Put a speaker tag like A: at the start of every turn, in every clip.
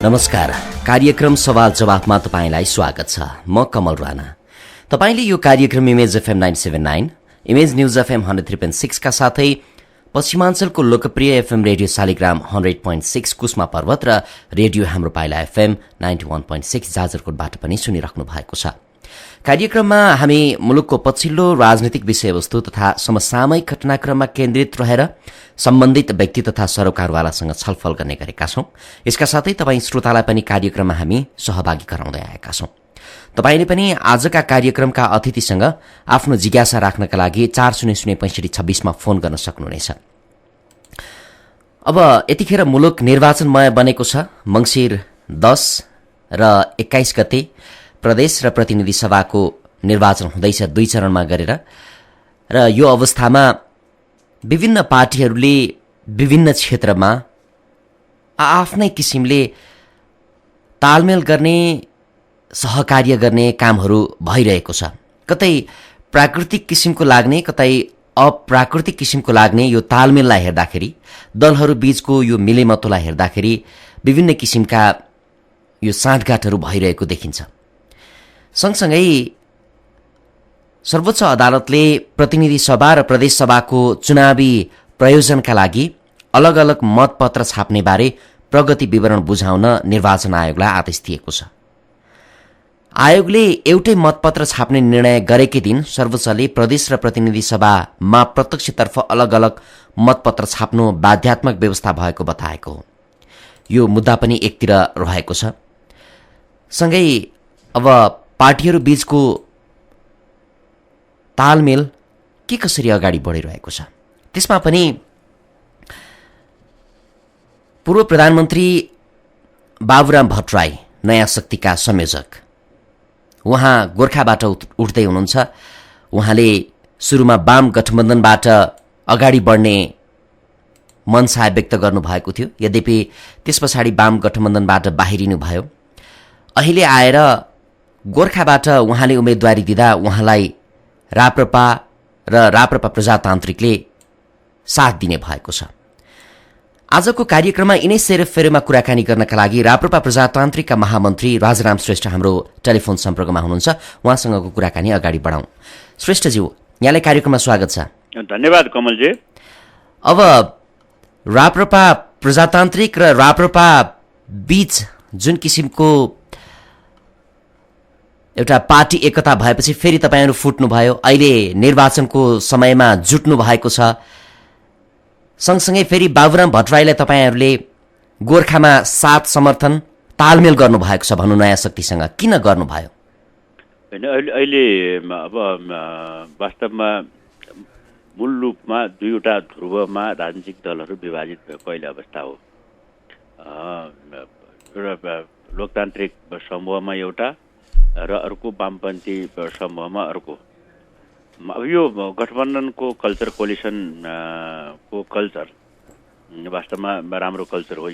A: नमस्कार। कार्यक्रम सवाल जवाफमा तपाईंलाई स्वागत छ। म कमल राणा। तपाईंले यो कार्यक्रम image FM 979, image news FM 103.6 का साथै पश्चिमाञ्चलको लोकप्रिय एफएम रेडियो शालिग्राम 100.6 कुस्मा पर्वत र रेडियो हाम्रो पाइला एफएम 91.6 जाजरकोटबाट पनि सुनिराख्नु भएको छ। कार्यक्रममा हामी मुलुकको पछिल्लो राजनीतिक विषयवस्तु तथा समसामयिक घटनाक्रममा केन्द्रित रहेर सम्बन्धित व्यक्ति तथा सरोकारवालासँग छलफल गर्ने गरेका छौं। यसका साथै तपाईं श्रोतालाई पनि कार्यक्रममा हामी सहभागी गराउँदै आएका छौं। तपाईले पनि आजका कार्यक्रमका अतिथिसँग आफ्नो जिज्ञासा राख्नका लागि 40065626 मा फोन गर्न सक्नुहुनेछ। अब यतिखेर मुलुक निर्वाचनमय बनेको छ। मंसिर 10 र 21 गते प्रदेश र प्रतिनिधि सभाको निर्वाचन हुँदैछ 2 चरणमा गरेर, र यो अवस्थामा विभिन्न पार्टीहरूले विभिन्न क्षेत्रमा आफ्नै किसिमले तालमेल गर्ने, सहकार्य गर्ने कामहरू भइरहेको छ। कतै प्राकृतिक किसिमको लाग्ने, कतै अप्राकृतिक किसिमको लाग्ने यो तालमेललाई हेर्दाखेरि, दलहरू बीचको यो मिलेमतोलाई हेर्दाखेरि विभिन्न किसिमका यो साँठगाँठहरू भइरहेको देखिन्छ। सँगसँगै सर्वोच्च अदालतले प्रतिनिधि सभा र प्रदेश सभाको चुनावी प्रयोजनका लागि अलग अलग मतपत्र छाप्ने बारे प्रगति विवरण बुझाउन निर्वाचन आयोगलाई आदेश दिएको छ। आयोगले एउटै मतपत्र छाप्ने निर्णय गरेकै दिन सर्वोच्चले प्रदेश र प्रतिनिधि सभामा प्रत्यक्षतर्फ अलग अलग मतपत्र छाप्नु बाध्यात्मक व्यवस्था भएको बताएको हो। यो मुद्दा पनि एकतिर रहेको छ। सँगै अब पार्टीहरू बीचको तालमेल के कसरी अगाडि बढिरहेको छ, त्यसमा पनि पूर्व प्रधानमन्त्री बाबुराम भट्टराई नयाँ शक्तिका संयोजक, उहाँ गोर्खाबाट उठ्दै हुनुहुन्छ। उहाँले सुरुमा वाम गठबन्धनबाट अगाडि बढ्ने मनसा व्यक्त गर्नुभएको थियो। यद्यपि त्यस पछाडि वाम गठबन्धनबाट बाहिरिनु भयो। अहिले आएर गोर्खाबाट उहाँले उम्मेदवारी दिँदा उहाँलाई राप्रपा र राप्रपा प्रजातान्त्रिकले साथ दिने भएको छ। आजको कार्यक्रममा यिनै सेरोफेरोमा कुराकानी गर्नका लागि राप्रपा प्रजातान्त्रिकका महामन्त्री राजाराम श्रेष्ठ हाम्रो टेलिफोन सम्पर्कमा हुनुहुन्छ। उहाँसँगको कुराकानी अगाडि बढाउँ। श्रेष्ठज्यू, यहाँलाई कार्यक्रममा स्वागत छ।
B: धन्यवाद कमलजी।
A: अब राप्रपा प्रजातान्त्रिक र राप्रपा बीच जुन किसिमको एउटा पार्टी एकता भएपछि फेरि तपाईहरू फुट्नुभयो, अहिले निर्वाचनको समयमा जुट्नु भएको छ। सँगसँगै फेरि बाबुराम भट्टराईलाई तपाईहरूले गोर्खामा साथ समर्थन तालमेल गर्नुभएको छ भनौँ नयाँ शक्तिसँग, किन गर्नुभयो?
B: होइन, अहिले अब वास्तवमा मूल रूपमा दुईवटा ध्रुवमा राजनीतिक दलहरू विभाजित भएको अहिले अवस्था हो। एउटा लोकतान्त्रिक समूहमा एउटा र अर्को वामपन्थी समूहमा अर्को। अब यो गठबन्धनको कल्चर, कोलिसन को कल्चर वास्तवमा राम्रो कल्चर हो।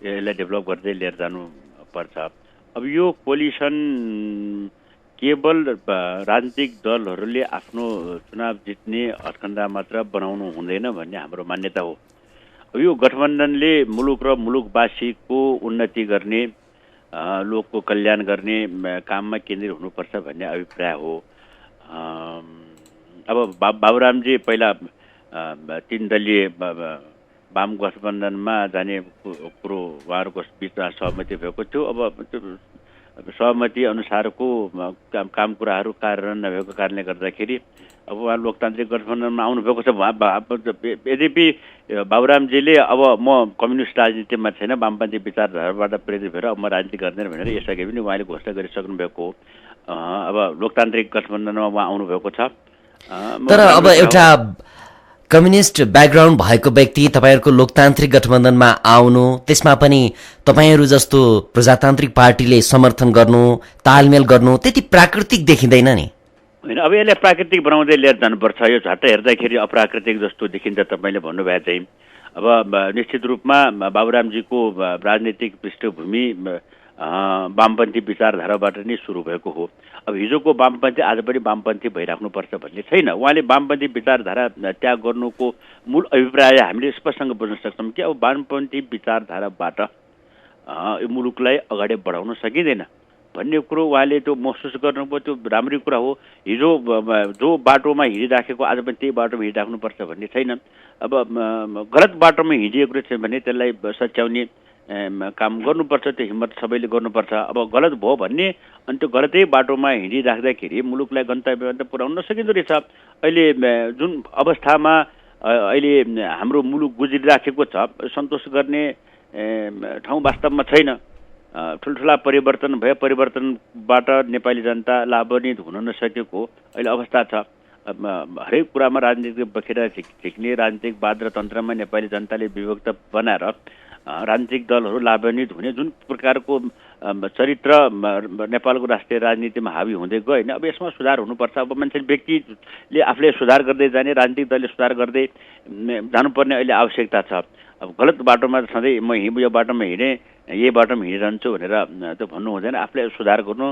B: यसलाई डेभलप गर्दै लिएर जानुपर्छ। अब यो कोलिसन केवल राजनीतिक दलहरूले आफ्नो चुनाव जित्ने हटकण्डा मात्र बनाउनु हुँदैन भन्ने हाम्रो मान्यता हो। अब यो गठबन्धनले मुलुक र मुलुकवासीको उन्नति गर्ने, लोकको कल्याण गर्ने काममा केन्द्रित हुनुपर्छ भन्ने अभिप्राय हो। अब बाबुरामजी पहिला 3 दलीय वाम गठबन्धनमा जाने कुरो उहाँहरूको बिचमा सहमति भएको थियो। अब सहमति अनुसारको काम कुराहरू कार्यान्वयन नभएको कारणले गर्दाखेरि अब उहाँ लोकतान्त्रिक गठबन्धनमा आउनुभएको छ। यद्यपि बाबुरामजीले अब म कम्युनिस्ट राजनीतिमा छैन, वामपन्थी विचारधाराबाट प्रेरित भएर अब म राजनीति गर्दैन भनेर यसअघि पनि उहाँले घोषणा गरिसक्नु भएको हो। अब लोकतान्त्रिक गठबन्धनमा उहाँ आउनुभएको छ।
A: तर अब एउटा कम्युनिस्ट ब्याकग्राउन्ड भएको व्यक्ति तपाईँहरूको लोकतान्त्रिक गठबन्धनमा आउनु, त्यसमा पनि तपाईँहरू जस्तो प्रजातान्त्रिक पार्टीले समर्थन गर्नु, तालमेल गर्नु त्यति प्राकृतिक देखिँदैन नि?
B: होइन, अब यसलाई प्राकृतिक बनाउँदै लिएर जानुपर्छ। यो झट्ट हेर्दाखेरि अप्राकृतिक जस्तो देखिन्छ तपाईँले भन्नुभयो चाहिँ। अब निश्चित रूपमा बाबुरामजीको राजनीतिक पृष्ठभूमि वामपन्थी विचारधाराबाट नै सुरु भएको हो। अब हिजोको वामपन्थी आज पनि वामपन्थी भइराख्नुपर्छ भन्ने छैन। उहाँले वामपन्थी विचारधारा त्याग गर्नुको मूल अभिप्राय हामीले स्पष्टसँग बुझ्न सक्छौँ कि अब वामपन्थी विचारधाराबाट यो मुलुकलाई अगाडि बढाउन सकिँदैन भन्ने कुरो उहाँले त्यो महसुस गर्नुभयो। त्यो राम्रै कुरा हो। हिजो जो बाटोमा हिँडिराखेको आज पनि त्यही बाटोमा हिँडिराख्नुपर्छ भन्ने छैन। अब गलत बाटोमा हिँडिएको रहेछ भने त्यसलाई सच्याउने काम गर्नुपर्छ। त्यो हिम्मत सबैले गर्नुपर्छ। अब गलत भयो भन्ने अनि त्यो गलतै बाटोमा हिँडिराख्दाखेरि मुलुकलाई गन्तव्यमा त पुर्याउन नसकिँदो रहेछ। अहिले जुन अवस्थामा अहिले हाम्रो मुलुक गुज्रिराखेको छ सन्तोष गर्ने ठाउँ वास्तवमा छैन। ठुल्ठुला परिवर्तन भए परिवर्तनबाट नेपाली जनता लाभान्वित हुन नसकेको अहिले अवस्था छ। हरेक कुरामा राजनीतिक बखेरा झिक्ने राजनीतिक वाद र तन्त्रमा नेपाली जनताले विभक्त बनाएर राजनीतिक दलहरू लाभान्वित हुने जुन प्रकारको चरित्र नेपालको राष्ट्रिय राजनीतिमा हावी हुँदै गयो होइन। अब यसमा सुधार हुनुपर्छ। अब मान्छे व्यक्तिले आफूले सुधार गर्दै जाने राजनीतिक दलले सुधार गर्दै जानुपर्ने अहिले आवश्यकता छ। अब गलत बाटोमा सधैँ म यो बाटोमा हिँडेँ यही बाटोमा हिँडिरहन्छु भनेर त्यो भन्नु हुँदैन। आफूले सुधार गर्नु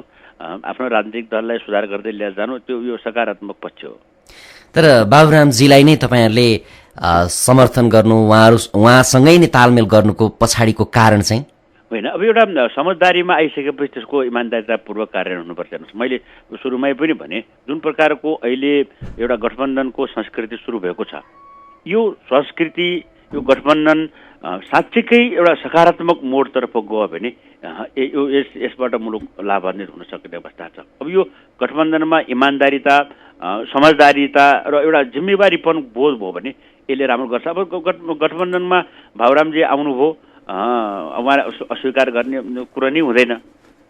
B: आफ्नो राजनीतिक दललाई सुधार गर्दै लिएर जानु त्यो यो सकारात्मक पक्ष हो।
A: तर बाबुरामजीलाई नै तपाईँहरूले समर्थन गर्नु उहाँसँगै नै तालमेल गर्नुको पछाडिको कारण चाहिँ
B: होइन। अब एउटा समझदारीमा आइसकेपछि त्यसको इमान्दारितापूर्वक कार्यान्वयन हुनुपर्छ। हेर्नुहोस् मैले सुरुमै पनि भने जुन प्रकारको अहिले एउटा गठबन्धनको संस्कृति सुरु भएको छ यो संस्कृति यो गठबन्धन साँच्चीकै एउटा सकारात्मक मोडतर्फ गयो भने यसबाट मुलुक लाभान्वित हुन सक्ने अवस्था छ। अब यो गठबन्धनमा इमान्दारिता समझदारीता र एउटा जिम्मेवारीपन बोध भयो भने यसले राम्रो गर्छ। अब गठबन्धनमा भावरामजी आउनुभयो उहाँ अस्वीकार गर्ने कुरा नै हुँदैन।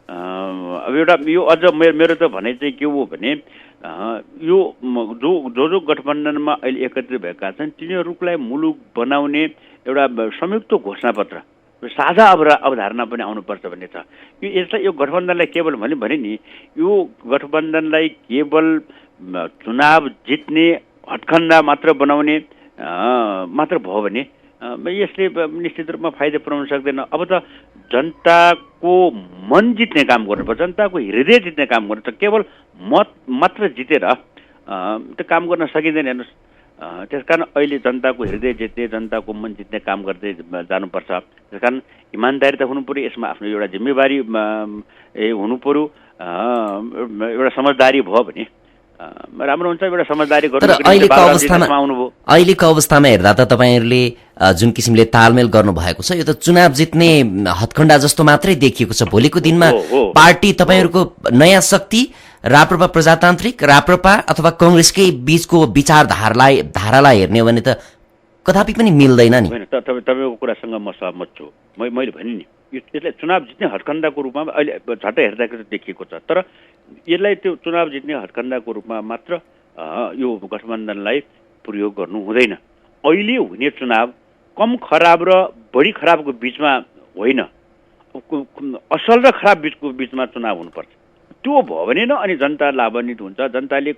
B: अब एउटा यो अझ मेरो त भनाइ चाहिँ के हो भने यो जो गठबन्धनमा अहिले एकत्रित भएका छन् तिनीहरूलाई मुलुक बनाउने एउटा संयुक्त घोषणापत्र साझा अवधारणा पनि आउनुपर्छ भन्ने छ। यो गठबन्धनलाई केवल भने नि यो गठबन्धनलाई केवल चुनाव जित्ने हटखण्डा मात्र बनाउने मात्र भयो भने यसले निश्चित रूपमा फाइदा पुर्याउन सक्दैन। अब त जनताको मन जित्ने काम गर्नुपर्छ, जनताको हृदय जित्ने काम गर्नुपर्छ। केवल मत मात्र जितेर त्यो काम गर्न सकिँदैन। हेर्नुहोस् त्यसकारण अहिले जनताको हृदय जित्ने जनताको मन जित्ने काम गर्दै जानुपर्छ। त्यसकारण इमान्दारी त हुनु पऱ्यो। यसमा आफ्नो एउटा जिम्मेवारी हुनु पऱ्यो। एउटा समझदारी भयो भने राम्रो हुन्छ। एउटा समझदारी गर्नु
A: अहिलेको अवस्थामा हेर्दा त तपाईँहरूले जुन किसिमले तालमेल गर्नुभएको छ यो त चुनाव जित्ने हत्खण्डा जस्तो मात्रै देखिएको छ। भोलिको दिनमा पार्टी तपाईँहरूको नयाँ शक्ति राप्रपा प्रजातान्त्रिक राप्रपा अथवा कङ्ग्रेसकै बीचको धारालाई हेर्ने हो भने त कदापि पनि मिल्दैन नि।
B: तपाईँको कुरासँग म सहमत छु। मैले भने नि यसलाई चुनाव जित्ने हत्खण्डाको रूपमा अहिले झट्टै हेर्दाखेरि देखिएको छ। तर यसलाई त्यो चुनाव जित्ने हत्खण्डाको रूपमा मात्र यो गठबन्धनलाई प्रयोग गर्नु हुँदैन। अहिले हुने चुनाव कम खराब र बढी खराबको बिचमा होइन, असल र खराब बिचमा चुनाव हुनुपर्छ। त्यो भयो भने न अनि जनता लाभान्वित हुन्छ। जनताले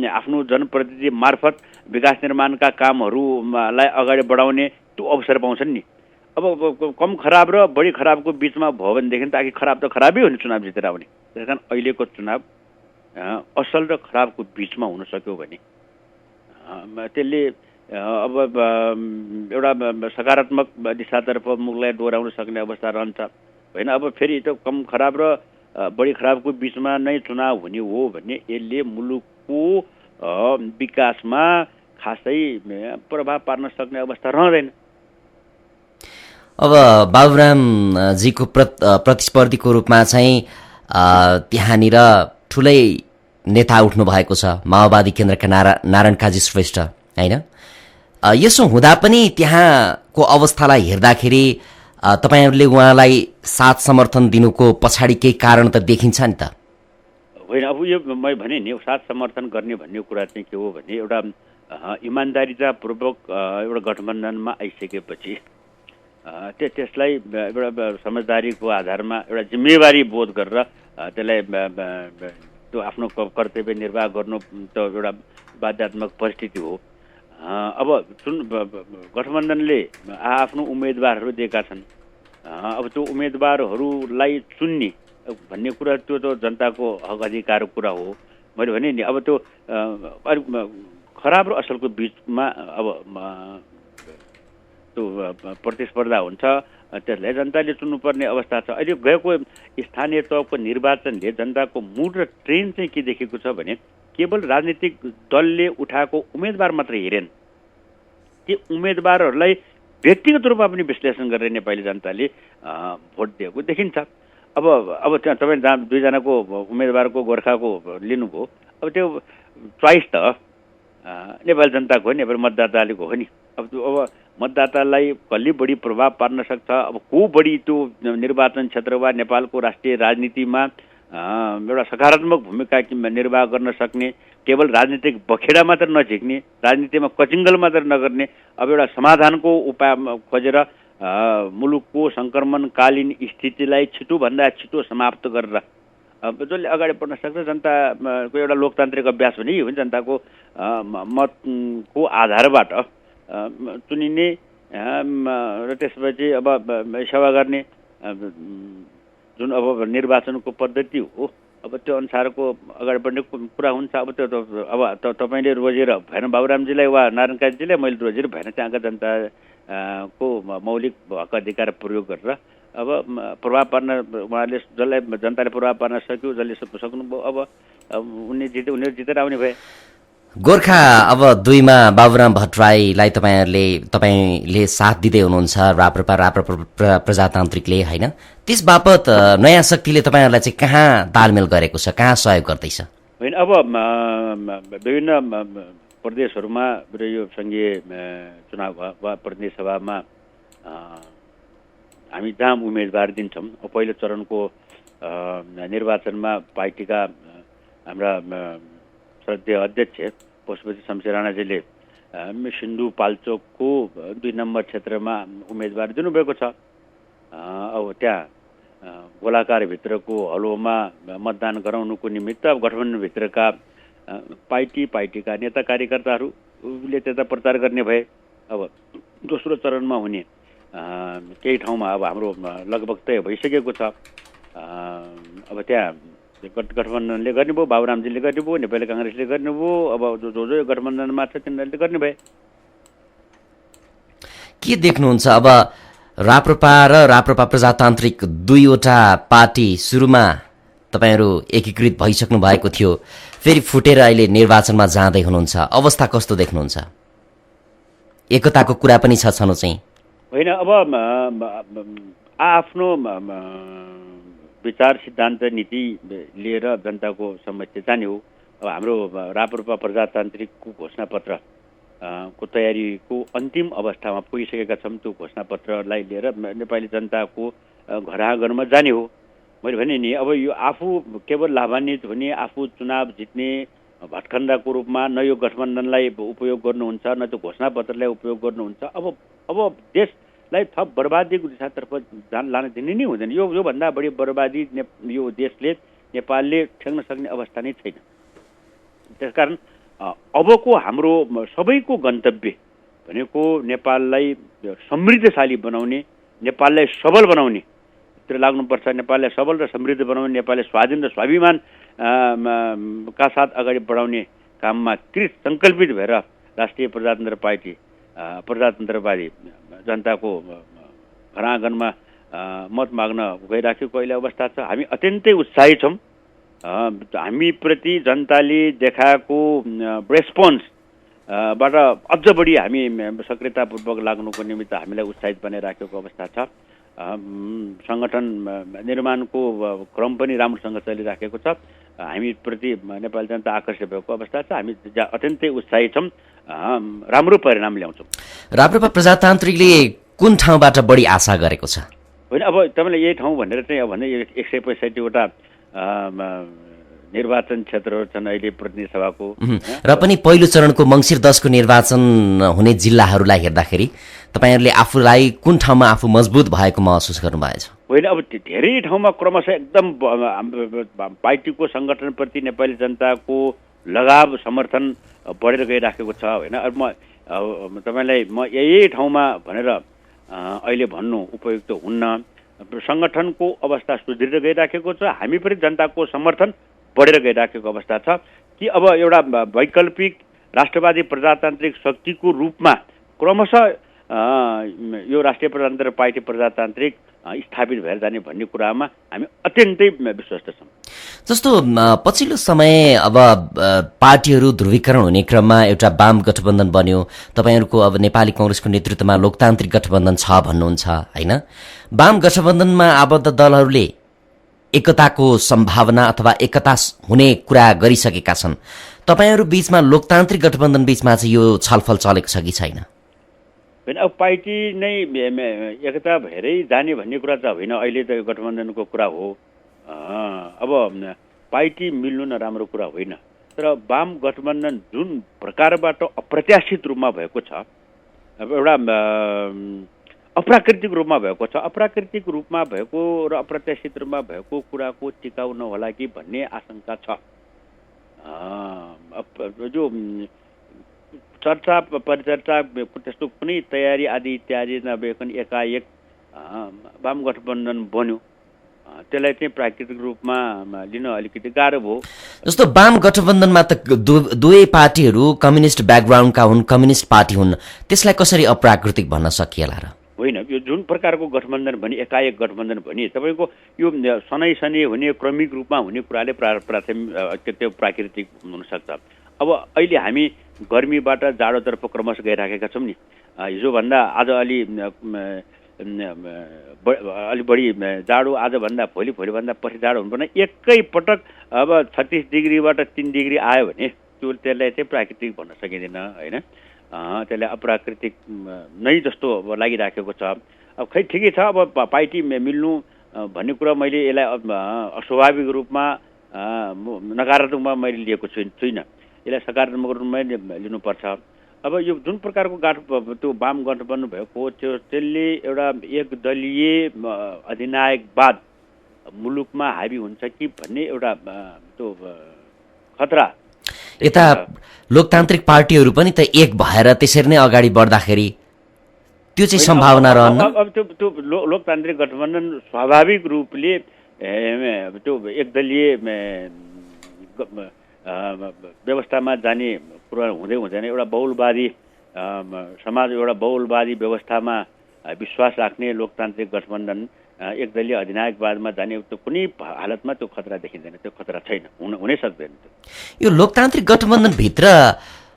B: आफ्नो जनप्रतिनिधि मार्फत विकास निर्माणका कामहरूलाई अगाडि बढाउने त्यो अवसर पाउँछन् नि। अब कम खराब र बढी खराबको बिचमा भयो भनेदेखि त आखिर खराब त खराबै हो नि चुनाव जितेर आउने। त्यस कारण अहिलेको चुनाव असल र खराबको बिचमा हुन सक्यो भने त्यसले अब एउटा सकारात्मक दिशातर्फ मुलुकलाई डोराउन सक्ने अवस्था रहन्छ होइन। अब फेरि त्यो कम खराब र बढी खराबको बिचमा नै चुनाव हुने हो भने यसले मुलुकको विकासमा खासै प्रभाव पार्न सक्ने अवस्था रहँदैन।
A: अब बाबुरामजीको प्रतिस्पर्धीको रूपमा चाहिँ त्यहाँनिर ठुलै नेता उठ्नु भएको छ माओवादी केन्द्रका नारायण काजी श्रेष्ठ होइन। यसो हुँदा पनि त्यहाँको अवस्थालाई हेर्दाखेरि तपाईँहरूले उहाँलाई साथ समर्थन दिनुको पछाडि केही कारण त देखिन्छ नि त
B: होइन। अब यो मैले भने नि साथ समर्थन गर्ने भन्ने कुरा चाहिँ के हो भने एउटा इमान्दारितापूर्वक एउटा गठबन्धनमा आइसकेपछि त्यसलाई एउटा समझदारीको आधारमा एउटा जिम्मेवारी बोध गरेर त्यसलाई त्यो आफ्नो कर्तव्य निर्वाह गर्नु त एउटा बाध्यात्मक परिस्थिति हो। अब गठबन्धनले आफ्नो उम्मेदवारहरू दिएका छन्। अब त्यो उम्मेदवारहरूलाई चुन्ने भन्ने कुरा त्यो त जनताको हक अधिकारको कुरा हो। मैले भने नि अब त्यो खराब र असलको बिचमा अब त्यो प्रतिस्पर्धा हुन्छ। त्यसलाई जनताले चुन्नुपर्ने अवस्था छ। अहिले गएको स्थानीय तहको निर्वाचनले जनताको मुड र ट्रेन्ड चाहिँ के देखेको छ भने केवल राजनीतिक दलले उठाएको उम्मेदवार मात्रै हेरेन, ती उम्मेदवारहरूलाई व्यक्तिगत रूपमा पनि विश्लेषण गरेर नेपाली जनताले भोट दिएको देखिन्छ। अब त्यहाँ तपाईँ दुईजनाको उम्मेदवारको गोर्खाको लिनुभयो, अब त्यो चोइस त नेपाली जनताको हो नि, नेपाली मतदाताले हो नि। अब मतदातालाई कसले बढी प्रभाव पार्न सक्छ, अब को बढी त्यो निर्वाचन क्षेत्र वा नेपालको राष्ट्रिय राजनीतिमा एउटा सकारात्मक भूमिका निर्वाह गर्न सक्ने, केवल राजनीतिक बखेडा मात्र नझिक्ने, राजनीतिमा कचिङ्गल मात्र नगर्ने, अब एउटा समाधानको उपाय खोजेर मुलुकको सङ्क्रमणकालीन स्थितिलाई छिटोभन्दा छिटो समाप्त गरेर जसले अगाडि बढ्न सक्छ। जनताको एउटा लोकतान्त्रिक अभ्यास पनि हो, जनताको मतको आधारबाट चुनिने र त्यसपछि अब सेवा गर्ने जुन अब निर्वाचनको पद्धति हो, अब त्यो अनुसारको अगाडि बढ्ने कुरा हुन्छ। अब त्यो अब तपाईँले रोजेर भएन बाबुरामजीलाई वा नारायण काजीलाई, मैले रोजेर भएन त्यहाँका जनताको मौलिक हक अधिकार प्रयोग गरेर अब प्रभाव पार्न उहाँहरूले जसलाई जनताले प्रभाव पार्न सक्यो, जसले सक्नुभयो, अब उनीहरू जितेर आउने भए।
A: गोर्खा अब 2 मा बाबुराम भट्टराईलाई तपाईँले साथ दिँदै हुनुहुन्छ, राप्रपा प्रजातान्त्रिकले होइन, त्यस बापत नयाँ शक्तिले तपाईँहरूलाई चाहिँ कहाँ तालमेल गरेको छ, कहाँ सहयोग गर्दैछ?
B: होइन, अब विभिन्न प्रदेशहरूमा यो सङ्घीय चुनाव वा प्रतिनिधि सभामा हामी जहाँ उम्मेदवार दिन्छौँ, पहिलो चरणको निर्वाचनमा पार्टीका हाम्रा श्रद्धेय अध्यक्ष पशुपति शमशेर राणाजीले सिन्धुपाल्चोकको 2 नम्बर क्षेत्रमा उम्मेदवार दिनुभएको छ। अब त्यहाँ गोलाकारभित्रको हलोमा मतदान गराउनुको निमित्त गठबन्धनभित्रका पार्टीका नेता कार्यकर्ताहरूले त्यता प्रचार गर्ने भए। अब दोस्रो चरणमा हुने केही ठाउँमा अब हाम्रो लगभग तय भइसकेको छ। अब त्यहाँ गठबन्धनले गर्नुभयो, बाबुरामजीले गर्नुभयो, नेपाली काङ्ग्रेसले गर्नुभयो, अब जो गठबन्धनमा छ तिनीहरूले गर्ने भए।
A: के देख्नुहुन्छ अब राप्रपा र राप्रपा प्रजातान्त्रिक 2वटा पार्टी सुरुमा तपाईँहरू एकीकृत भइसक्नु भएको थियो, फेरि फुटेर अहिले निर्वाचनमा जाँदै हुनुहुन्छ, अवस्था कस्तो देख्नुहुन्छ? एकताको कुरा पनि छ छनु चाहिँ
B: होइन। अब आफ्नो विचार सिद्धान्त नीति लिएर जनताको समस्या जाने हो। अब हाम्रो राप्रपा प्रजातान्त्रिकको घोषणापत्र को तयारीको अन्तिम अवस्थामा पुगिसकेका छौँ। त्यो घोषणापत्रलाई लिएर नेपाली जनताको घर आँगनमा जाने हो। मैले भने नि, अब यो आफू केवल लाभान्वित हुने, आफू चुनाव जित्ने भटखण्डाको रूपमा न यो गठबन्धनलाई उपयोग गर्नुहुन्छ, न त्यो घोषणापत्रलाई उपयोग गर्नुहुन्छ। अब देशलाई थप बर्बादीको दिशातर्फ लान दिने नै हुँदैन। योभन्दा बढी बर्बादी यो देशले, नेपालले ठेक्न सक्ने अवस्था नै छैन। त्यसकारण अबको हाम्रो सबैको गन्तव्य भनेको नेपाललाई समृद्धशाली बनाउने, नेपाललाई सबल बनाउने तिर लाग्नुपर्छ। नेपाललाई सबल र समृद्ध बनाउने, नेपाललाई स्वाधीन र स्वाभिमान का साथ अगाडि बढाउने काममा कृत सङ्कल्पित भएर राष्ट्रिय प्रजातन्त्र पार्टी प्रजातन्त्रवादी जनताको घर आँगनमा मत माग्न गइराखेको अहिले अवस्था छ। हामी अत्यन्तै उत्साही छौँ। हामीप्रति जनताले देखाएको रेस्पोन्स बाट अझ बढी हामी सक्रियतापूर्वक लाग्नुको निमित्त हामीलाई उत्साहित बनाइराखेको अवस्था छ। सङ्गठन निर्माणको क्रम पनि राम्रोसँग चलिराखेको छ। हामीप्रति नेपाली जनता आकर्षित भएको अवस्था छ। हामी अत्यन्तै उत्साही छौँ, राम्रो परिणाम ल्याउँछौँ।
A: राप्रपा प्रजातान्त्रिकले कुन ठाउँबाट बढी आशा गरेको छ?
B: होइन, अब तपाईँले यही ठाउँ भनेर चाहिँ अब भने 165वटा निर्वाचन क्षेत्रहरू छन् अहिले प्रतिनिधि सभाको,
A: र पनि पहिलो चरणको मङ्सिर 10 को निर्वाचन हुने जिल्लाहरूलाई हेर्दाखेरि तपाईँहरूले आफूलाई कुन ठाउँमा आफू मजबुत भएको महसुस गर्नुभएछ?
B: होइन, अब धेरै ठाउँमा क्रमशः एकदम पार्टीको सङ्गठनप्रति नेपाली जनताको लगाव समर्थन बढेर गइराखेको छ। होइन, अब म तपाईँलाई यही ठाउँमा भनेर अहिले भन्नु उपयुक्त हुन्न। सङ्गठनको अवस्था सुध्रिएर गइराखेको छ। हामीप्रति जनताको समर्थन बढेर गइराखेको अवस्था छ कि अब एउटा वैकल्पिक राष्ट्रवादी प्रजातान्त्रिक शक्तिको रूपमा क्रमशः यो राष्ट्रिय प्रजातन्त्र पार्टी प्रजातान्त्रिक स्थापित भएर जाने भन्ने कुरामा हामी अत्यन्तै विश्वस्त छौँ।
A: जस्तो पछिल्लो समय अब पार्टीहरू ध्रुवीकरण हुने क्रममा एउटा वाम गठबन्धन बन्यो, तपाईँहरूको अब नेपाली कांग्रेसको नेतृत्वमा लोकतान्त्रिक गठबन्धन छ भन्नुहुन्छ होइन। वाम गठबन्धनमा आबद्ध दलहरूले एकताको सम्भावना अथवा एकता हुने कुरा गरिसकेका छन्। तपाईँहरू बीचमा लोकतान्त्रिक गठबन्धन बीचमा चाहिँ यो छलफल चलेको छ कि छैन?
B: अब पार्टी नै एकता भएरै जाने भन्ने कुरा त होइन, अहिले त यो गठबन्धनको कुरा हो। अब पार्टी मिल्नु नराम्रो कुरा होइन, तर वाम गठबन्धन जुन प्रकारबाट अप्रत्याशित रूपमा भएको छ, अब एउटा अप्राकृतिक रूपमा भएको छ, अप्राकृतिक रूपमा भएको र अप्रत्याशित रूपमा भएको कुराको टिकाउ नहोला कि भन्ने आशंका छ। जो चर्चा परिचर्चा त्यस्तो कुनै तयारी आदि इत्यादि नभइकन एकाएक वाम गठबन्धन बन्यो, त्यसलाई चाहिँ प्राकृतिक रूपमा लिन अलिकति गाह्रो भयो।
A: जस्तो वाम गठबन्धनमा त दुवै पार्टीहरू कम्युनिस्ट ब्याकग्राउन्डका हुन्, कम्युनिस्ट पार्टी हुन्, त्यसलाई कसरी अप्राकृतिक भन्न सकिएला र?
B: होइन, यो जुन प्रकारको गठबन्धन भने एकाएक गठबन्धन भने तपाईँको यो सनै सनै हुने क्रमिक रूपमा हुने कुराले त्यो प्राकृतिक हुनसक्छ। अब अहिले हामी गर्मीबाट जाडोतर्फ क्रमशः गइराखेका छौँ नि। हिजोभन्दा आज अलि बढी जाडो, आजभन्दा भोलि, भोलिभन्दा पछि जाडो हुनुपर्ने, एकैपटक अब 36 डिग्रीबाट 3 डिग्री आयो भने त्यसलाई चाहिँ प्राकृतिक भन्न सकिँदैन होइन। त्यसलाई अप्राकृतिक नै जस्तो लागिराखेको छ। अब खै ठिकै छ, अब पार्टी मिल्नु भन्ने कुरा मैले यसलाई अस्वाभाविक रूपमा नकारात्मकमा मैले लिएको छुइनँ, यसलाई सकारात्मक रूपमा लिनुपर्छ। अब यो जुन प्रकारको त्यो वाम गठबन्धन भएको त्यसले एउटा एकदलीय अधिनायकवाद मुलुकमा हाबी हुन्छ कि भन्ने एउटा त्यो खतरा।
A: यता लोकतान्त्रिक पार्टीहरू पनि त एक भएर त्यसरी नै अगाडि बढ्दाखेरि त्यो चाहिँ सम्भावना रहन्न?
B: अब त्यो लोकतान्त्रिक गठबन्धन स्वाभाविक रूपले त्यो एकदलीय व्यवस्थामा जाने कुरा हुँदै हुँदैन। एउटा बहुलवादी समाज, एउटा बहुलवादी व्यवस्थामा विश्वास राख्ने लोकतान्त्रिक गठबन्धन एकदलीय अधिनायकवादमा जाने त्यो कुनै हालतमा त्यो खतरा देखिँदैन, त्यो खतरा छैन, हुनै सक्दैन।
A: यो लोकतान्त्रिक गठबन्धनभित्र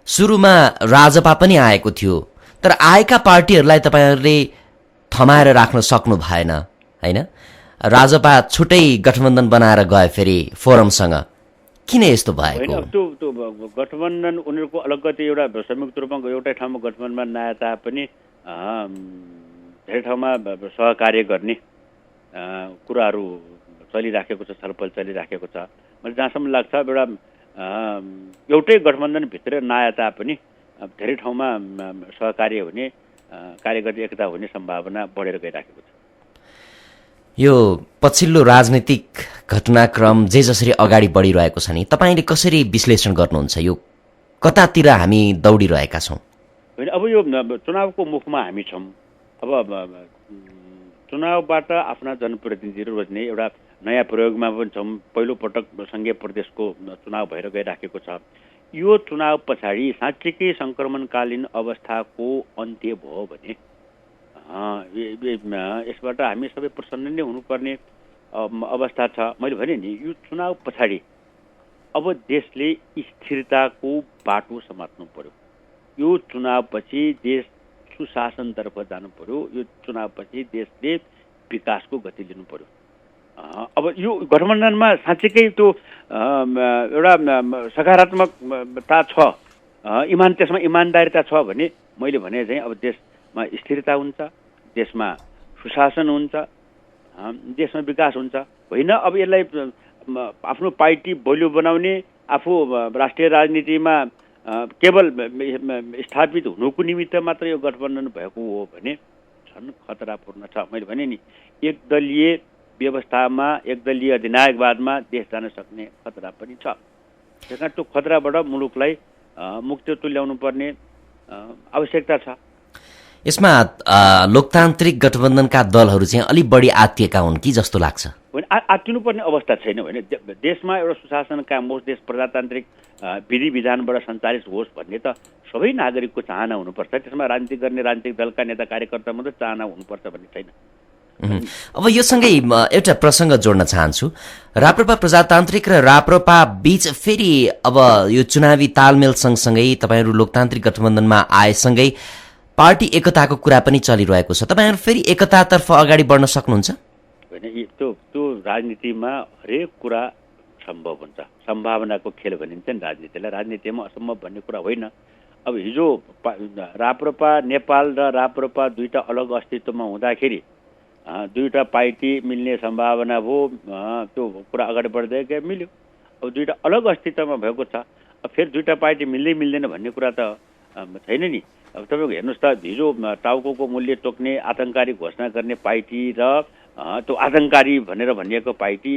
A: सुरुमा राजपा पनि आएको थियो, तर आएका पार्टीहरूलाई तपाईँहरूले थमाएर राख्न सक्नु भएन होइन। राजपा छुट्टै गठबन्धन बनाएर गए फेरि फोरमसँग, किन यस्तो भएको?
B: होइन, त्यो गठबन्धन उनीहरूको अलग्गै एउटा संयुक्त रूपमा एउटै ठाउँमा गठबन्धनमा नआए तापनि धेरै ठाउँमा सहकार्य गर्ने कुराहरू चलिराखेको छ, छलफल चलिराखेको छ। मलाई जहाँसम्म लाग्छ एउटा एउटै गठबन्धनभित्र नआए तापनि धेरै ठाउँमा सहकार्य हुने, कार्यगत एकता हुने सम्भावना बढेर गइराखेको छ।
A: यो पछिल्लो राजनीतिक घटनाक्रम जे जसरी अगाडि बढिरहेको छ नि, तपाईँले कसरी विश्लेषण गर्नुहुन्छ? यो कतातिर हामी दौडिरहेका छौँ?
B: होइन, अब यो चुनावको मुखमा हामी छौँ। अब चुनावबाट आफ्ना जनप्रतिनिधिहरू रोज्ने एउटा नयाँ प्रयोगमा पनि छौँ। पहिलो पटक सङ्घीय प्रदेशको चुनाव भएर गइराखेको छ। यो चुनाव पछाडि साँच्चीकै सङ्क्रमणकालीन अवस्थाको अन्त्य भयो भने यसबाट हामी सबै प्रसन्न नै हुनुपर्ने अवस्था छ। मैले भने नि, यो चुनाव पछाडि अब देशले स्थिरताको बाटो समात्नु पर्यो। यो चुनावपछि देश सुशासनतर्फ जानु पर्यो। यो चुनावपछि देशले विकासको गति लिनु पर्यो। अब यो गठबन्धनमा साँच्चीकै त्यो एउटा सकारात्मकता छ, त्यसमा इमान्दारिता छ भने मैले भने चाहिँ अब देशमा स्थिरता हुन्छ, देशमा सुशासन हुन्छ, देशमा विकास हुन्छ। होइन, अब यसलाई आफ्नो पार्टी बलियो बनाउने, आफू राष्ट्रिय राजनीतिमा केवल स्थापित हुनुको निमित्त मात्र यो गठबन्धन भएको हो भने झन् खतरापूर्ण छ। मैले भने नि, एकदलीय व्यवस्थामा, एकदलीय अधिनायकवादमा देश जान सक्ने खतरा पनि छ। त्यस कारण त्यो खतराबाट मुलुकलाई मुक्ति तुल्याउनु पर्ने आवश्यकता छ।
A: यसमा लोकतान्त्रिक गठबन्धनका दलहरू चाहिँ अलिक बढी आत्तिएका हुन् कि जस्तो लाग्छ।
B: होइन, आत्तिनुपर्ने अवस्था छैन। होइन, देशमा एउटा सुशासन काम होस्, देश प्रजातान्त्रिक विधि विधानबाट सञ्चालित होस् भन्ने त सबै नागरिकको चाहना हुनुपर्छ। त्यसमा राजनीति गर्ने राजनीतिक दलका नेता कार्यकर्ता मात्रै चाहना हुनुपर्छ भन्ने छैन।
A: अब यो सँगै एउटा प्रसङ्ग जोड्न चाहन्छु। राप्रपा प्रजातान्त्रिक र राप्रपा बीच फेरि अब यो चुनावी तालमेल सँगसँगै तपाईँहरू लोकतान्त्रिक गठबन्धनमा आएसँगै पार्टी एकताको कुरा पनि चलिरहेको छ। तपाईँहरू फेरि एकतातर्फ अगाडि बढ्न सक्नुहुन्छ?
B: होइन, त्यो राजनीतिमा हरेक कुरा सम्भव हुन्छ। सम्भावनाको खेल भनिन्छ नि राजनीतिलाई। राजनीतिमा असम्भव भन्ने कुरा होइन। अब हिजो राप्रपा नेपाल र राप्रपा दुईटा अलग अस्तित्वमा हुँदाखेरि दुईटा पार्टी मिल्ने सम्भावना भयो, त्यो कुरा अगाडि बढ्दै गयो, मिल्यो। अब दुईटा अलग अस्तित्वमा भएको छ, अब फेरि दुईटा पार्टी मिल्दै मिल्दैन भन्ने कुरा त छैन नि। अब तपाईँको हेर्नुहोस् त, हिजो टाउको मूल्य तोक्ने आतङ्ककारी घोषणा गर्ने पार्टी र त्यो आतङ्ककारी भनेर भनिएको पार्टी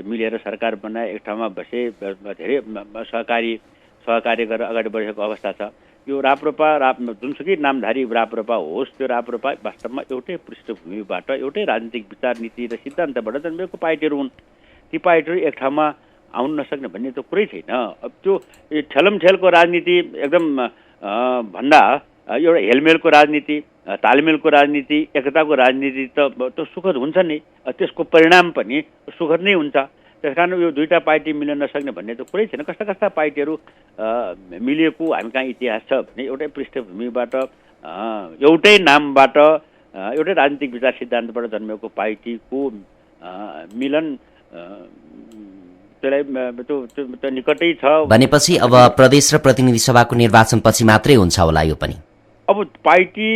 B: मिलेर सरकार बनाए, एक ठाउँमा बसे, धेरै सहकार्य गरेर अगाडि बढेको अवस्था छ। यो राप्रपा जुनसुकै नामधारी राप्रपा होस्, त्यो राप्रपा वास्तवमा एउटै पृष्ठभूमिबाट, एउटै राजनीतिक विचार नीति र सिद्धान्तबाट जन्मेको पार्टीहरू हुन्। ती पार्टीहरू एक ठाउँमा आउन नसक्ने भन्ने त कुरै छैन। अब त्यो ठेलमठेलको राजनीति एकदम भन्दा एउटा हेलमेलको राजनीति, तालमेलको राजनीति, एकताको राजनीति त सुखद हुन्छ नै, त्यसको परिणाम पनि सुखद नै हुन्छ। त्यस कारण यो दुईटा पार्टी मिल्न नसक्ने भन्ने त कुरै छैन। कस्ता कस्ता पार्टीहरू मिलेको हामी कहाँ इतिहास छ भने एउटै पृष्ठभूमिबाट, एउटै नामबाट, एउटै राजनीतिक विचार सिद्धान्तबाट जन्मेको पार्टीको मिलन त्यसलाई त्यो निकटै छ
A: भनेपछि अब प्रदेश र प्रतिनिधि सभाको निर्वाचनपछि मात्रै हुन्छ होला यो पनि।
B: अब पार्टी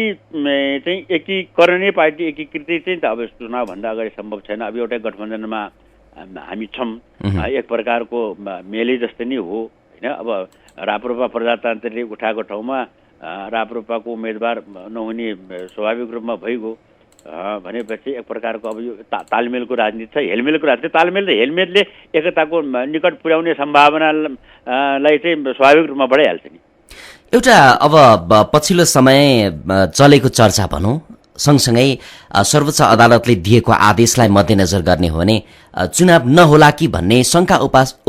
B: चाहिँ एकीकरणै, पार्टी एकीकृति चाहिँ त अब चुनावभन्दा अगाडि सम्भव छैन। अब एउटै गठबन्धनमा हामी छौँ, एक प्रकारको मेलै जस्तै नै हो। होइन, अब राप्रपा प्रजातान्त्रिकले उठाएको ठाउँमा राप्रपाको उम्मेदवार नहुने स्वाभाविक रूपमा भइगयो भनेपछि एक प्रकारको अब यो तालमेलको राजनीति छ, हेलमेलको राजनीति। तालमेल र हेलमेलले एकताको निकट पुर्याउने सम्भावनालाई चाहिँ स्वाभाविक रूपमा बढाइहाल्छ नि।
A: एउटा अब पछिल्लो समय चलेको चर्चा भनौँ, सँगसँगै सर्वोच्च अदालतले दिएको आदेशलाई मध्यनजर गर्ने हो भने चुनाव नहोला कि भन्ने शङ्का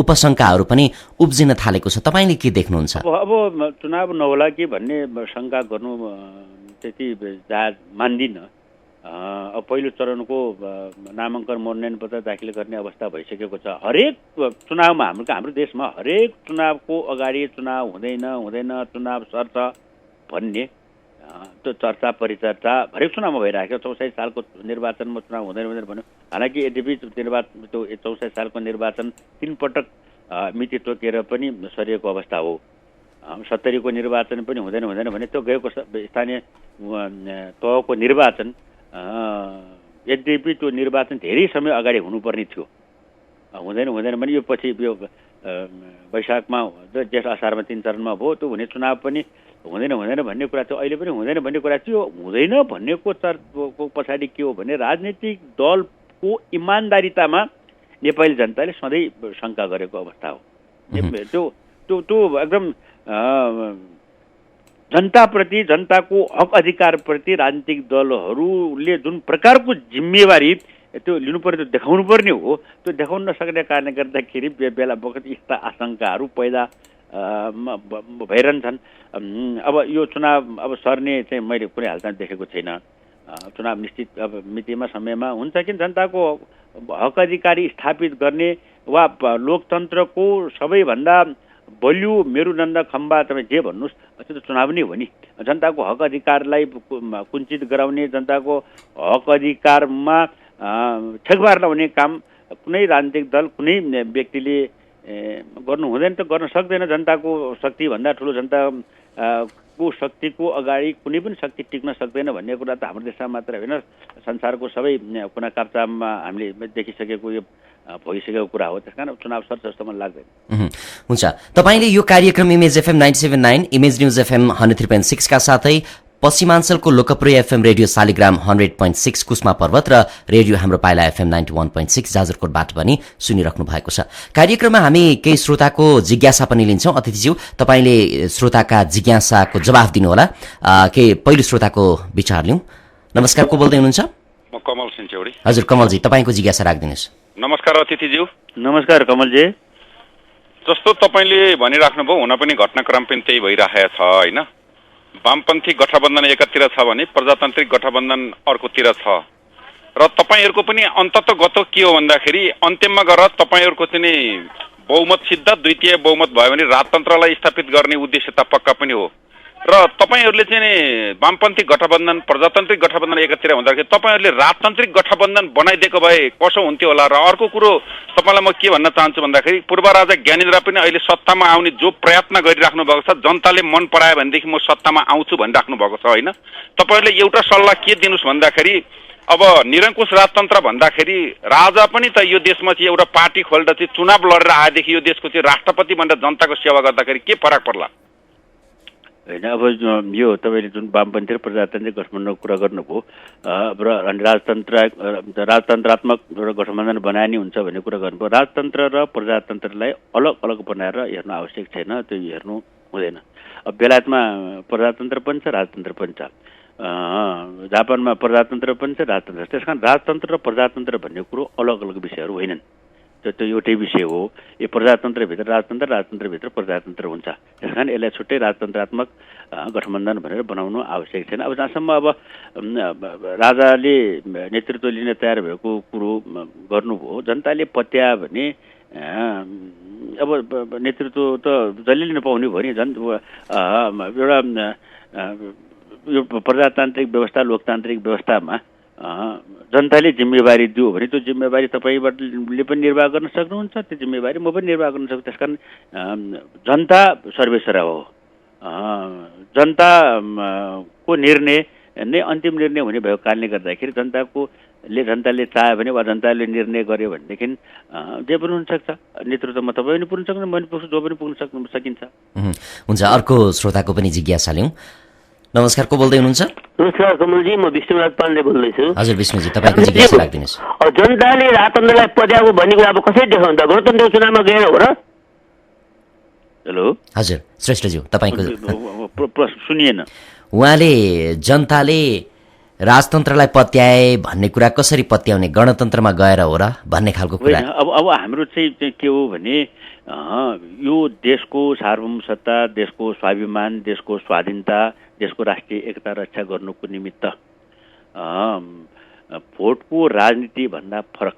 A: उपशङ्काहरू पनि उब्जिन थालेको छ। तपाईँले के देख्नुहुन्छ?
B: अब चुनाव नहोला कि भन्ने शङ्का गर्नु त्यति मान्दिनँ। अब पहिलो चरणको नामाङ्कन मनोनयन पत्र दाखिल गर्ने अवस्था भइसकेको छ। हरेक चुनावमा हाम्रो देशमा हरेक चुनावको अगाडि चुनाव हुँदैन चुनाव सर्छ भन्ने त्यो चर्चा परिचर्चा हरेक चुनावमा भइरहेको छ। 64 सालको निर्वाचनमा चुनाव हुँदैन भन्यो। हालाकि यद्यपि त्यो 64 सालको निर्वाचन 3 पटक मिति तोकेर पनि सरिएको अवस्था हो। 70 को निर्वाचन पनि हुँदैन भने त्यो गएको स्थानीय तहको निर्वाचन यद्यपि त्यो निर्वाचन धेरै समय अगाडि हुनुपर्ने थियो। हुँदैन भने यो पछि यो वैशाखमा जेठ असारमा 3 चरणमा भयो। त्यो हुने चुनाव पनि हुँदैन भन्ने कुरा थियो। अहिले पनि हुँदैन भन्ने कुरा थियो। हुँदैन भन्नेको पछाडि के हो भने राजनीतिक दलको इमान्दारितामा नेपाली जनताले सधैँ शङ्का गरेको अवस्था हो। त्यो एकदम जनताप्रति, जनताको हक अधिकारप्रति राजनीतिक दलहरूले जुन प्रकारको जिम्मेवारी त्यो लिनुपर्ने, त्यो देखाउनु पर्ने हो, त्यो देखाउन नसक्ने कारणले गर्दाखेरि बेला बखत यस्ता आशंकाहरू पैदा भइरहन्छन्। अब यो चुनाव अब सर्ने चाहिँ मैले कुनै हालतमा देखेको छैन। चुनाव निश्चित अब मितिमा समयमा हुन्छ कि जनताको हक अधिकारी स्थापित गर्ने वा लोकतन्त्रको सबैभन्दा बलियो मेरुदण्ड खम्बा तपाईँ जे भन्नुहोस् त्यो त चुनाव नै हो नि। जनताको हक अधिकारलाई कुञ्चित गराउने, जनताको हक अधिकारमा ठेकबार लाउने काम कुनै राजनीतिक दल, कुनै व्यक्तिले गर्नु हुँदैन, त गर्न सक्दैन। जनताको शक्तिभन्दा ठुलो जनताको शक्तिको अगाडि कुनै पनि शक्ति टिक्न सक्दैन भन्ने कुरा त हाम्रो देशमा मात्र होइन, संसारको सबै कुना काप्चामा हामीले देखिसकेको यो भइसकेको कुरा हो। त्यस कारण चुनाव सर्छ जस्तो मलाई लाग्दैन।
A: हुन्छ, तपाईँले यो कार्यक्रम image FM 97.9, image news FM 103.6 का साथै पश्चिमाञ्चलको लोकप्रिय एफएम रेडियो शालिग्राम 100.6 कुस्मा पर्वत र रेडियो हाम्रो पाइला एफएम 91.6 जाजरकोटबाट पनि सुनिराख्नु भएको छ। कार्यक्रममा हामी केही श्रोताको जिज्ञासा पनि लिन्छौँ। अतिथिज्यू, तपाईँले श्रोताका जिज्ञासाको जवाफ दिनुहोला। केही पहिलो श्रोताको विचार लिउँ। नमस्कार, को बोल्दै हुनुहुन्छ?
C: म कमल सिन्चौडी।
A: हजुर कमलजी, तपाईँको जिज्ञासा राखिदिनुहोस्।
C: नमस्कार अतिथिज्यू।
B: नमस्कार कमलजी।
C: जस्तो तपाईँले भनिराख्नुभयो, हुन पनि घटनाक्रम पनि त्यही भइरहेको छ होइन। वामपन्थी गठबन्धन एकातिर छ भने प्रजातान्त्रिक गठबन्धन अर्कोतिर छ र तपाईँहरूको पनि अन्ततगत के हो भन्दाखेरि अन्त्यमा गएर तपाईँहरूको चाहिँ बहुमत सिद्ध द्वितीय बहुमत भयो भने राजतन्त्रलाई स्थापित गर्ने उद्देश्यता पक्का पनि हो र तपाईँहरूले चाहिँ वामपन्थी गठबन्धन प्रजातान्त्रिक गठबन्धन एकातिर हुँदाखेरि तपाईँहरूले राजतान्त्रिक गठबन्धन बनाइदिएको भए कसो हुन्थ्यो होला। र अर्को कुरो तपाईँलाई म के भन्न चाहन्छु भन्दाखेरि पूर्व राजा ज्ञानेन्द्र पनि अहिले सत्तामा आउने जो प्रयत्न गरिराख्नु भएको छ, जनताले मन परायो भनेदेखि म सत्तामा आउँछु भनिराख्नु भएको छ होइन। तपाईँहरूले एउटा सल्लाह के दिनुहोस् भन्दाखेरि अब निरङ्कुश राजतन्त्र भन्दाखेरि राजा पनि त यो देशमा चाहिँ एउटा पार्टी खोलेर चाहिँ चुनाव लडेर आएदेखि यो देशको चाहिँ राष्ट्रपति भनेर जनताको सेवा गर्दाखेरि के फरक पर्ला
B: होइन। अब यो तपाईँले जुन वामपन्थी र प्रजातान्त्रिक गठबन्धनको कुरा गर्नुभयो र राजतन्त्रात्मक एउटा गठबन्धन बनाइने हुन्छ भन्ने कुरा गर्नुभयो। राजतन्त्र र प्रजातन्त्रलाई अलग अलग बनाएर हेर्नु आवश्यक छैन, त्यो हेर्नु हुँदैन। अब बेलायतमा प्रजातन्त्र पनि छ, राजतन्त्र पनि छ, जापानमा प्रजातन्त्र पनि छ, राजतन्त्र। त्यस कारण राजतन्त्र र प्रजातन्त्र भन्ने कुरो अलग अलग विषयहरू होइनन्, त्यो एउटै विषय हो। यो प्रजातन्त्रभित्र राजतन्त्र, राजतन्त्रभित्र प्रजातन्त्र हुन्छ। त्यस कारण यसलाई छुट्टै राजतन्त्रात्मक गठबन्धन भनेर बनाउनु आवश्यक छैन। अब जहाँसम्म अब राजाले नेतृत्व लिन तयार भएको कुरो गर्नुभयो, जनताले पत्या भने अब नेतृत्व त जसले लिन पाउने भयो नि। एउटा यो प्रजातान्त्रिक व्यवस्था लोकतान्त्रिक व्यवस्थामा जनताले जिम्मेवारी दियो भने त्यो जिम्मेवारी तपाईँले पनि निर्वाह गर्न सक्नुहुन्छ, त्यो जिम्मेवारी म पनि निर्वाह गर्न सक्छु। त्यसकारण जनता सर्वेसर्वा हो। जनताको निर्णय नै अन्तिम निर्णय हुने भएको कारणले गर्दाखेरि जनताले चाह्यो भने वा जनताले निर्णय गर्यो भनेदेखि जे पनि हुनसक्छ। नेतृत्वमा तपाईँ पनि पुग्न सक्नुहुन्छ, म पनि पुग्छु, जो पनि पुग्न सकिन्छ।
A: हुन्छ, अर्को श्रोताको पनि जिज्ञासा लिउँ। नमस्कार, को बोल्दै हुनुहुन्छ?
D: नमस्कार कमलजी, म विष्णुराज पाण्डे बोल्दैछु।
A: हजुर विष्णुजी, तपाईँको जिज्ञासा राखिदिनुहोस्।
D: जनताले राजतन्त्रलाई पद्याएको भन्ने कुरा अब कसरी देखाउनु त? गणतन्त्र चुनावमा गएर हो र?
B: हेलो
A: हजुर श्रेष्ठज्यू, तपाईँको
B: सुनिएन।
A: उहाँले जनताले राजतन्त्रलाई पत्याए भन्ने कुरा कसरी पत्याउने, गणतन्त्रमा गएर हो र भन्ने खालको कुरा।
B: अब हाम्रो चाहिँ के हो भने यो देशको सार्वभौम सत्ता, देशको स्वाभिमान, देशको स्वाधीनता, देशको राष्ट्रिय एकता रक्षा गर्नुको निमित्त भोटको राजनीति भन्दा फरक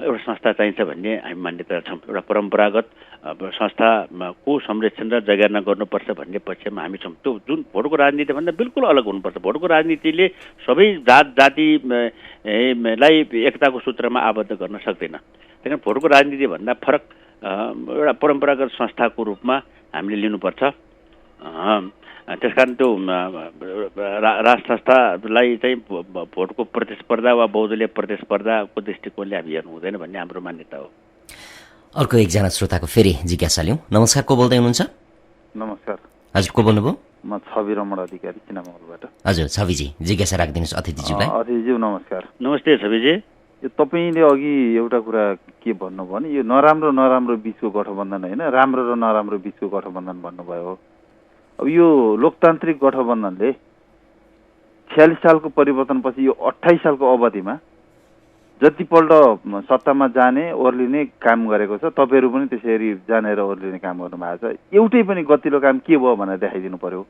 B: एउटा संस्था चाहिन्छ भन्ने हामी मान्यता छौँ। एउटा परम्परागत संस्थाको संरक्षण र जगेर्ना गर्नुपर्छ भन्ने पक्षमा हामी छौँ। त्यो जुन भोटको राजनीति भन्दा बिल्कुल अलग हुनुपर्छ। भोटको राजनीतिले सबै जात जातिलाई एकताको सूत्रमा आबद्ध गर्न सक्दैन। त्यही कारण भोटको राजनीति भन्दा फरक एउटा परम्परागत संस्थाको रूपमा हामीले लिनुपर्छ। त्यसकारण त्यो राज संस्थालाई चाहिँ भोटको प्रतिस्पर्धा वा बहुदलीय प्रतिस्पर्धाको दृष्टिकोणले हामी हेर्नु हुँदैन भन्ने हाम्रो मान्यता हो।
A: अर्को एकजना श्रोताको फेरि जिज्ञासा लिउँ। नमस्कार, को बोल्दै हुनुहुन्छ?
E: नमस्कार।
A: हजुर, को बोल्नुभयो?
E: म छवि रमण अधिकारी चिनामंगलबाट।
A: हजुर छविजी, जिज्ञासा राखिदिनुहोस् अतिथिज्यूलाई।
E: अतिथिज्यू नमस्कार।
B: नमस्ते छविजी।
E: यो तपाईँले अघि एउटा कुरा के भन्नुभयो भने यो नराम्रो बिचको गठबन्धन होइन, राम्रो र नराम्रो बिचको गठबन्धन भन्नुभयो। अब यो लोकतान्त्रिक गठबन्धनले 46 सालको परिवर्तनपछि यो 28 सालको अवधिमा जतिपल्ट सत्तामा जाने ओर्लिने काम गरेको छ, तपाईँहरू पनि त्यसरी जानेर ओर्लिने काम गर्नुभएको छ। एउटै पनि गतिलो काम के भयो भनेर देखाइदिनु पर्यो,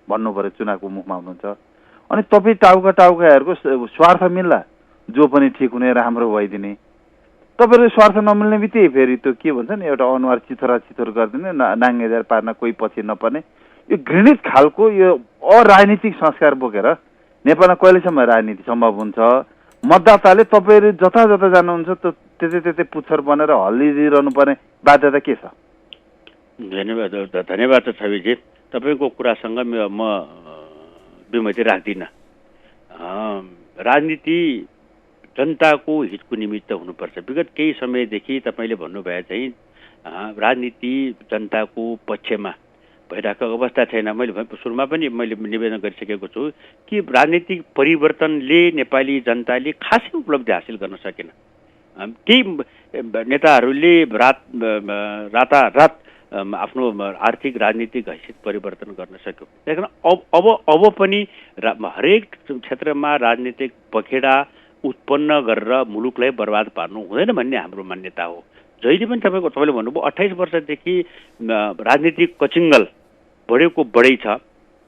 E: भन्नु पर्यो। चुनावको मुखमा हुनुहुन्छ अनि तपाईँ टाउकाहरूको स्वार्थ मिल्ला, जो पनि ठिक हुने राम्रो भइदिने। तपाईँहरू स्वार्थ नमिल्ने बित्तिकै फेरि त्यो के भन्छ नि, एउटा अनुहार चिथोर गरिदिने, नाङ्गेजार पार्न कोही पछि नपर्ने, यो घृणित खालको यो अराजनीतिक संस्कार बोकेर नेपालमा कहिलेसम्म राजनीति सम्भव हुन्छ? मतदाताले तपाईँहरू जता जानुहुन्छ त्यतै पुच्छर बनेर हल्लिदिरहनु पर्ने बाध्यता के छ?
B: धन्यवाद छ छविजी। तपाईँको कुरासँग म विमति राख्दिनँ। राजनीति जनताको हितको निमित्त हुनुपर्छ। विगत केही समयदेखि तपाईँले भन्नुभए चाहिँ राजनीति जनताको पक्षमा भइरहेको अवस्था छैन। मैले सुरुमा पनि मैले निवेदन गरिसकेको छु कि राजनीतिक परिवर्तनले नेपाली जनताले खासै उपलब्धि हासिल गर्न सकेन। केही नेताहरूले रातारात आफ्नो आर्थिक राजनीतिक हैसियत परिवर्तन गर्न सक्यो। त्यस कारण अब पनि हरेक क्षेत्रमा राजनीतिक पखेडा उत्पन्न गरेर मुलुकलाई बर्बाद पार्नु हुँदैन भन्ने हाम्रो मान्यता हो। जहिले पनि तपाईँले भन्नुभयो 28 वर्षदेखि राजनीतिक कचिङ्गल बढेको बढै छ।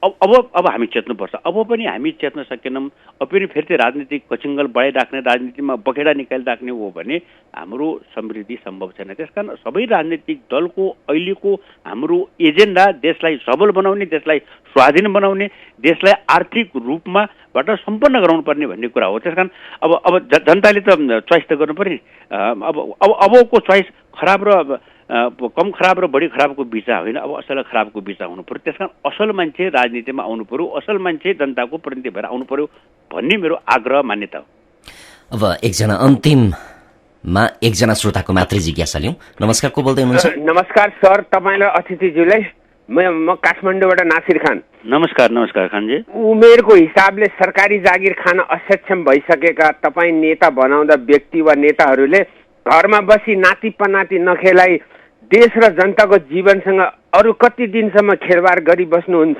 B: अब हामी चेत्नुपर्छ। अब पनि हामी चेत्न सकेनौँ। अब पनि फेरि त्यो राजनीतिक कचिङ्गल बढाइराख्ने, राजनीतिमा बखेडा निकालिराख्ने हो भने हाम्रो समृद्धि सम्भव छैन। त्यसकारण सबै राजनीतिक दलको अहिलेको हाम्रो एजेन्डा देशलाई सबल बनाउने, देशलाई स्वाधीन बनाउने, देशलाई आर्थिक रूपमाबाट सम्पन्न गराउनुपर्ने भन्ने कुरा हो। त्यसकारण अब जनताले त चोइस त गर्नु पर्यो नि। अबको चोइस खराब र कम खराब र बढी खराबको बिचा होइन, अब असल खराबको बिचा हुनु पर्यो। त्यसकारण असल मान्छे राजनीतिमा आउनु पर्यो, असल मान्छे जनताको प्रतिनिधि भएर आउनु पर्यो भन्ने मेरो आग्रह मान्यता हो।
A: अब एकजना श्रोताको मात्रै जिज्ञासा लिउँ। नमस्कार, को बोल्दै हुनुहुन्छ?
F: नमस्कार सर, तपाईँलाई अतिथिज्यूलाई म काठमाडौँबाट नासिर खान।
B: नमस्कार खानजी।
F: उमेरको हिसाबले सरकारी जागिर खान असक्षम भइसकेका तपाईँ नेता बनाउँदा व्यक्ति वा नेताहरूले घरमा बसी नाति पनाति नखेलाई देश र जनताको जीवनसँग अरू कति दिनसम्म खेलबाड गरी बस्नुहुन्छ?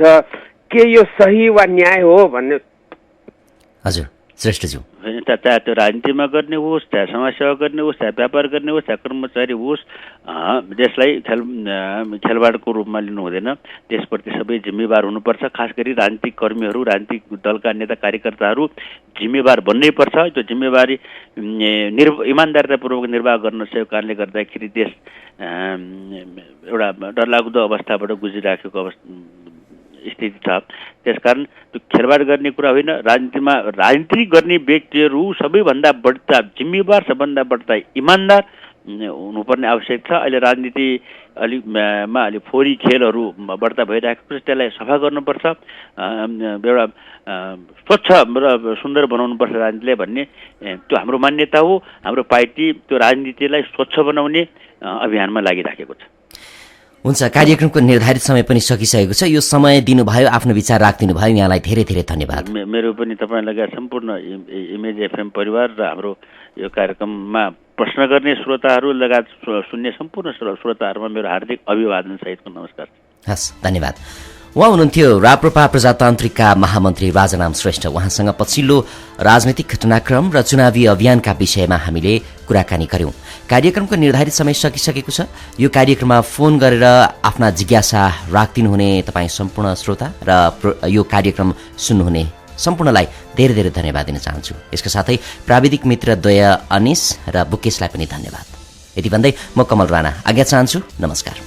F: के यो सही वा न्याय हो भन्ने?
A: हजुर श्रेष्ठज्यू,
B: चाहे त्यो राजनीतिमा गर्ने होस्, चाहे समाजसेवा गर्ने होस्, चाहे व्यापार गर्ने होस्, चाहे कर्मचारी होस्, देशलाई खेलवाडको रूपमा लिनु हुँदैन। त्यसप्रति सबै जिम्मेवार हुनुपर्छ। खास गरी राजनीतिक कर्मीहरू, राजनीतिक दलका नेता कार्यकर्ताहरू जिम्मेवार बन्नै पर्छ। त्यो जिम्मेवारी इमान्दारितापूर्वक निर्वाह गर्न सकेको कारणले गर्दाखेरि देश एउटा डरलाग्दो अवस्थाबाट गुजिराखेको स्थिति छ। त्यसकारण त्यो खेलवाड गर्ने कुरा होइन। राजनीति गर्ने व्यक्तिहरू सबैभन्दा बढ्ता जिम्मेवार, सबभन्दा बढ्ता इमान्दार हुनुपर्ने आवश्यक छ। अहिले राजनीति अलि फोरी खेलहरू बढ्ता भइरहेको छ, त्यसलाई सफा गर्नुपर्छ। एउटा स्वच्छ र सुन्दर बनाउनुपर्छ राजनीतिलाई भन्ने त्यो हाम्रो मान्यता हो। हाम्रो पार्टी त्यो राजनीतिलाई स्वच्छ बनाउने अभियानमा लागिराखेको छ।
A: हुन्छ, कार्यक्रमको निर्धारित समय पनि सकिसकेको छ। यो समय दिनुभयो, आफ्नो विचार राखिदिनु भयो, यहाँलाई धेरै धेरै धन्यवाद।
B: मेरो पनि तपाईँ लगायत सम्पूर्ण इमेज एफएम परिवार र हाम्रो यो कार्यक्रममा प्रश्न गर्ने श्रोताहरू लगायत सुन्ने सम्पूर्ण श्रोताहरूमा मेरो हार्दिक अभिवादन सहितको नमस्कार।
A: हस्, धन्यवाद। उहाँ हुनुहुन्थ्यो राप्रपा प्रजातान्त्रिकका महामन्त्री राजाराम श्रेष्ठ। उहाँसँग पछिल्लो राजनीतिक घटनाक्रम र चुनावी अभियानका विषयमा हामीले कुराकानी गर्यौं। कार्यक्रमको निर्धारित समय सकिसकेको छ। यो कार्यक्रममा फोन गरेर आफ्ना जिज्ञासा राखिदिनुहुने तपाईँ सम्पूर्ण श्रोता र यो कार्यक्रम सुन्नुहुने सम्पूर्णलाई धेरै धेरै धन्यवाद दिन चाहन्छु। यसका साथै प्राविधिक मित्र द्वय अनिस र बुकेशलाई पनि धन्यवाद। यति भन्दै म कमल राणा आज्ञा चाहन्छु। नमस्कार।